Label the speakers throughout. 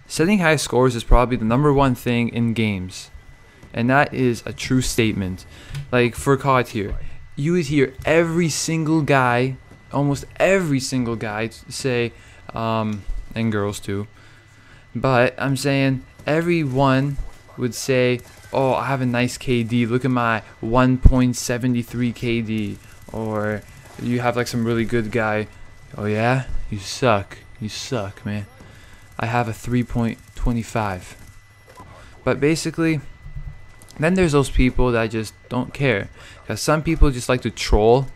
Speaker 1: Setting high scores is probably the #1 thing in games. And that is a true statement. Like for COD here, you would hear every single guy, almost every single guy say, and girls too, but I'm saying everyone would say, oh, I have a nice KD, look at my 1.73 KD, or you have like some really good guy, oh yeah, you suck, man, I have a 3.25. But basically, then there's those people that just don't care, because some people just like to troll,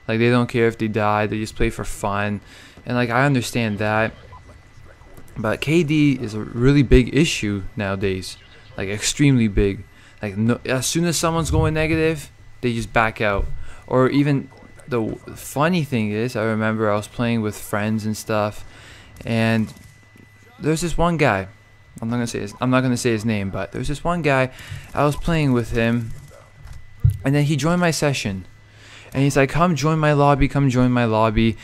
Speaker 1: like they don't care if they die, they just play for fun, and like I understand that. But KD is a really big issue nowadays, like extremely big. Like no, as soon as someone's going negative, they just back out. Or even the funny thing is, I remember I was playing with friends and stuff, and there's this one guy. I'm not gonna say his name, but there's this one guy. I was playing with him, and then he joined my session, and he's like, "Come join my lobby, come join my lobby,"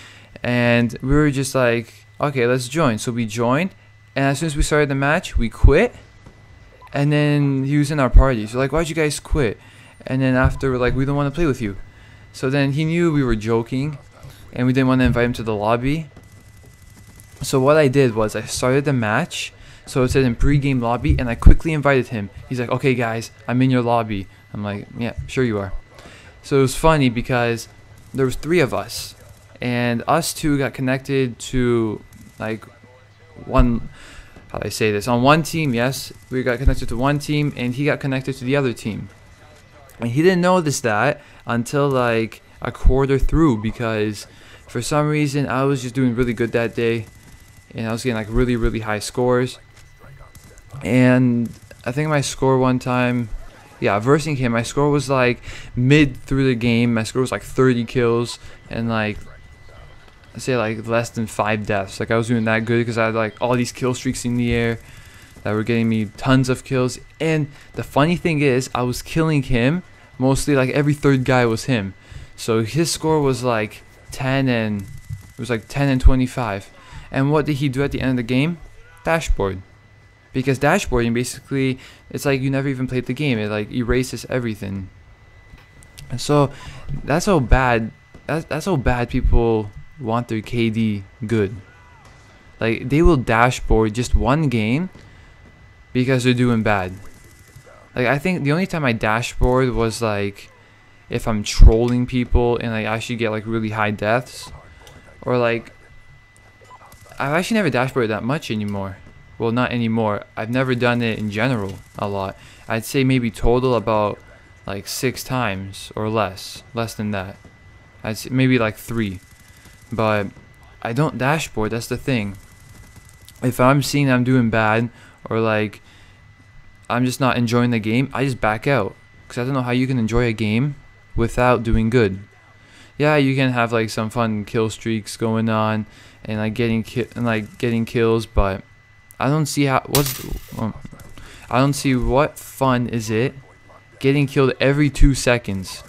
Speaker 1: and we were just like, okay, let's join. So we joined, and as soon as we started the match, we quit. And then he was in our party. So like, why'd you guys quit? And then after, we're like, we don't want to play with you. So then he knew we were joking, and we didn't want to invite him to the lobby. So what I did was I started the match. So it said in pre-game lobby, and I quickly invited him. He's like, okay guys, I'm in your lobby. I'm like, yeah, sure you are. So it was funny because there was 3 of us, and us 2 got connected to like one, how do I say this, on one team. Yes, we got connected to one team, and he got connected to the other team, and he didn't notice that until like a quarter through, because for some reason I was just doing really good that day, and I was getting like really high scores. And I think my score one time, yeah, versing him, my score was like mid through the game, my score was like 30 kills and like, I'd say like less than 5 deaths. Like I was doing that good because I had like all these kill streaks in the air that were getting me tons of kills. And the funny thing is, I was killing him mostly, like every 3rd guy was him. So his score was like 10 and 25. And what did he do at the end of the game? Dashboard. Because dashboarding, basically, it's like you never even played the game. It like erases everything. And so that's how bad people want their KD good. Like they will dashboard just one game because they're doing bad. Like I think the only time I dashboard was like if I'm trolling people and I actually get like really high deaths, or like I've actually never dashboarded that much anymore. Well, not anymore. I've never done it in general a lot. I'd say maybe total about like 6 times or less than that. I'd say maybe like 3. But I don't dashboard, that's the thing. If I'm seeing I'm doing bad, or like I'm just not enjoying the game, I just back out. Because I don't know how you can enjoy a game without doing good. Yeah, you can have like some fun kill streaks going on and like getting kills, but I don't see I don't see what fun is it getting killed every 2 seconds.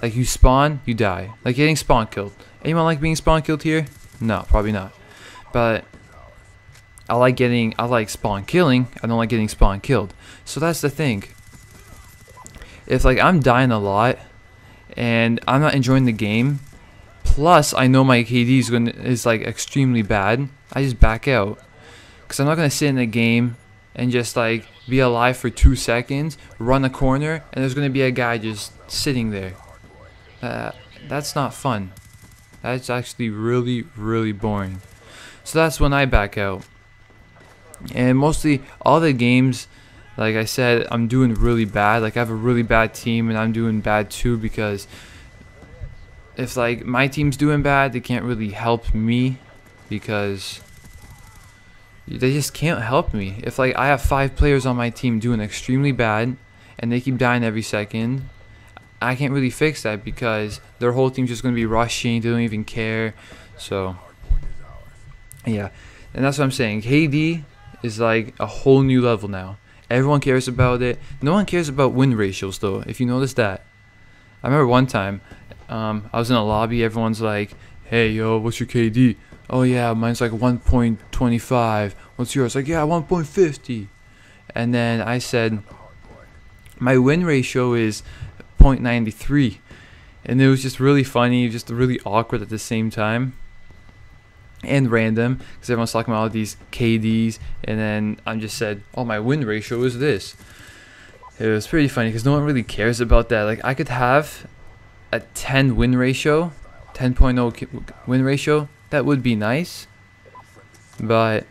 Speaker 1: Like you spawn, you die. Like getting spawn killed. Anyone like being spawn killed here? No, probably not. But I like spawn killing. I don't like getting spawn killed. So that's the thing. If like I'm dying a lot and I'm not enjoying the game, plus I know my KD is like extremely bad, I just back out. Because I'm not going to sit in a game and just like be alive for 2 seconds, run a corner, and there's going to be a guy just sitting there. That's not fun. That's actually really boring. So that's when I back out. And mostly all the games, like I said, I'm doing really bad. Like I have a really bad team and I'm doing bad too, because if like my team's doing bad, they can't really help me, because they just can't help me. If like I have 5 players on my team doing extremely bad and they keep dying every second, I can't really fix that, because their whole team's just going to be rushing, they don't even care. So yeah, and that's what I'm saying. KD is like a whole new level now. Everyone cares about it. No one cares about win ratios though, if you notice that. I remember one time I was in a lobby, everyone's like, hey yo, what's your KD? oh yeah, mine's like 1.25. What's yours? Like, yeah, 1.50. And then I said, my win ratio is 0.93. And it was just really funny, just really awkward at the same time. And random, because everyone's talking about all these KDs. And then I just said, oh, my win ratio is this. It was pretty funny, because no one really cares about that. Like, I could have a 10 win ratio, 10.0 win ratio. That would be nice. But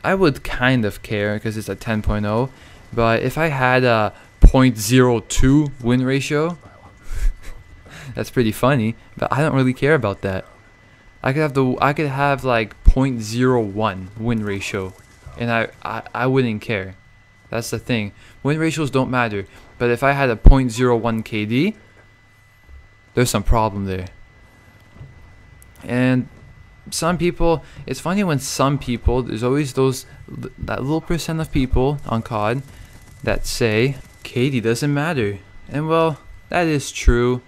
Speaker 1: I would kind of care, because it's a 10.0. But if I had a 0.02 win ratio, that's pretty funny, but I don't really care about that. I could have like 0.01 win ratio, and I wouldn't care. That's the thing. Win ratios don't matter. But if I had a 0.01 KD, there's some problem there. And some people, it's funny when some people, there's always that little percent of people on COD that say KD doesn't matter. And well, that is true.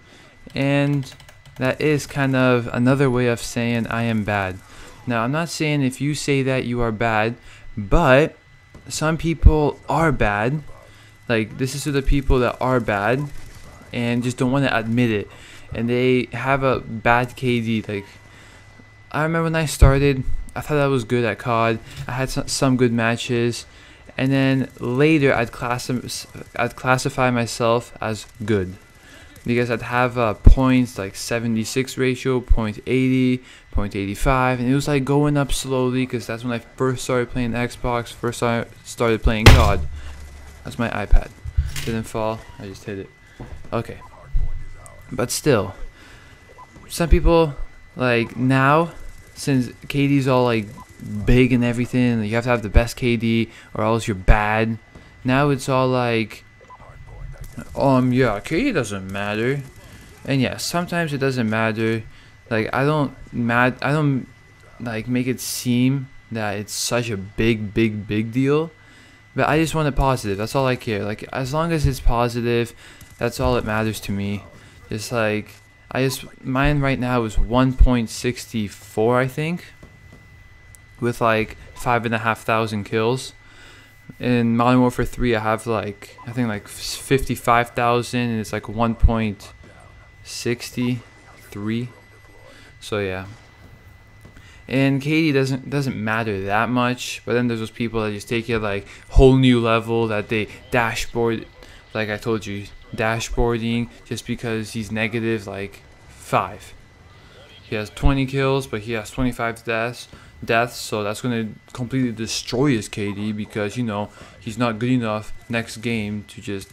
Speaker 1: And that is kind of another way of saying I am bad. Now, I'm not saying if you say that you are bad, but some people are bad. Like, this is to the people that are bad and just don't want to admit it. And they have a bad KD. Like, I remember when I started, I thought I was good at COD. I had some good matches. And then later, I'd classify myself as good. Because I'd have points like 76 ratio, 0.80, 0.85, and it was like going up slowly, because that's when I first started playing Xbox, first started playing COD. That's my iPad. Didn't fall, I just hit it. Okay. But still, some people, like now, since KD's all like big and everything, you have to have the best KD or else you're bad. Now it's all like, yeah, KD doesn't matter. And yeah, sometimes it doesn't matter. Like, I don't like make it seem that it's such a big deal. But I just want it positive. That's all I care. Like, as long as it's positive, that's all that matters to me. Just like, mine right now is 1.64, I think, with like 5,500 kills. In Modern Warfare 3, I have like, I think like 55,000, and it's like 1.63. So yeah. And KD doesn't matter that much, but then there's those people that just take it like whole new level, that they dashboard, like I told you, dashboarding just because he's negative like 5. He has 20 kills, but he has 25 deaths, so that's going to completely destroy his KD, because, you know, he's not good enough next game to just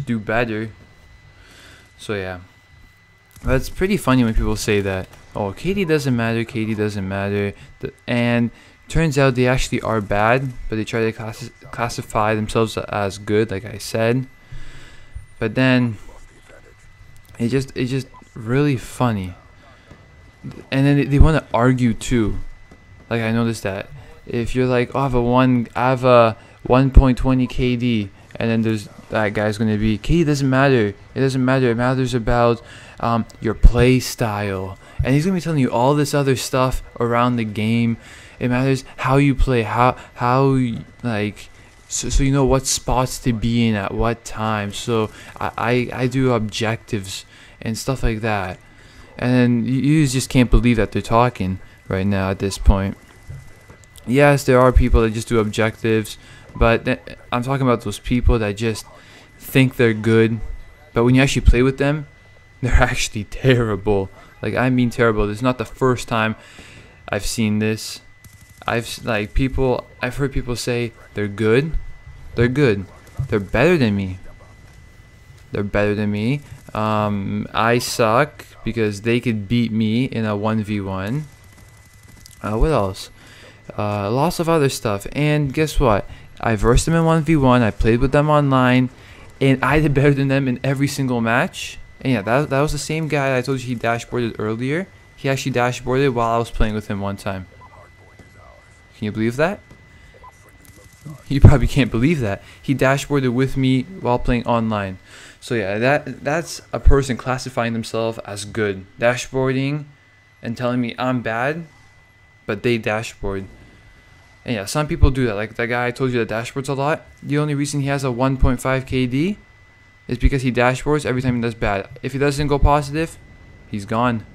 Speaker 1: do better. So yeah, that's pretty funny when people say that, oh, KD doesn't matter, KD doesn't matter, and turns out they actually are bad, but they try to classify themselves as good, like I said. But then it's just really funny, and then they want to argue too. Like, I noticed that if you're like, oh, I have a 1.20 KD, and then there's that guy's gonna be, KD doesn't matter. It doesn't matter. It matters about your play style, and he's gonna be telling you all this other stuff around the game. It matters how you play, how like, so you know what spots to be in at what time. So I do objectives and stuff like that, and then you just can't believe that they're talking right now at this point. Yes, there are people that just do objectives, but I'm talking about those people that just think they're good, but when you actually play with them, they're actually terrible. Like, I mean terrible. This is not the first time I've seen this. I've heard people say they're good. They're good. They're better than me. They're better than me. I suck because they could beat me in a 1v1. What else? Lots of other stuff. And guess what? I versed them in 1v1. I played with them online, and I did better than them in every single match. And yeah, that was the same guy I told you he dashboarded earlier. He actually dashboarded while I was playing with him one time. Can you believe that? You probably can't believe that. He dashboarded with me while playing online. So yeah, that's a person classifying themselves as good. Dashboarding and telling me I'm bad. but they dashboard. And yeah, some people do that. Like that guy I told you that dashboards a lot. The only reason he has a 1.5 KD is because he dashboards every time he does bad. If he doesn't go positive, he's gone.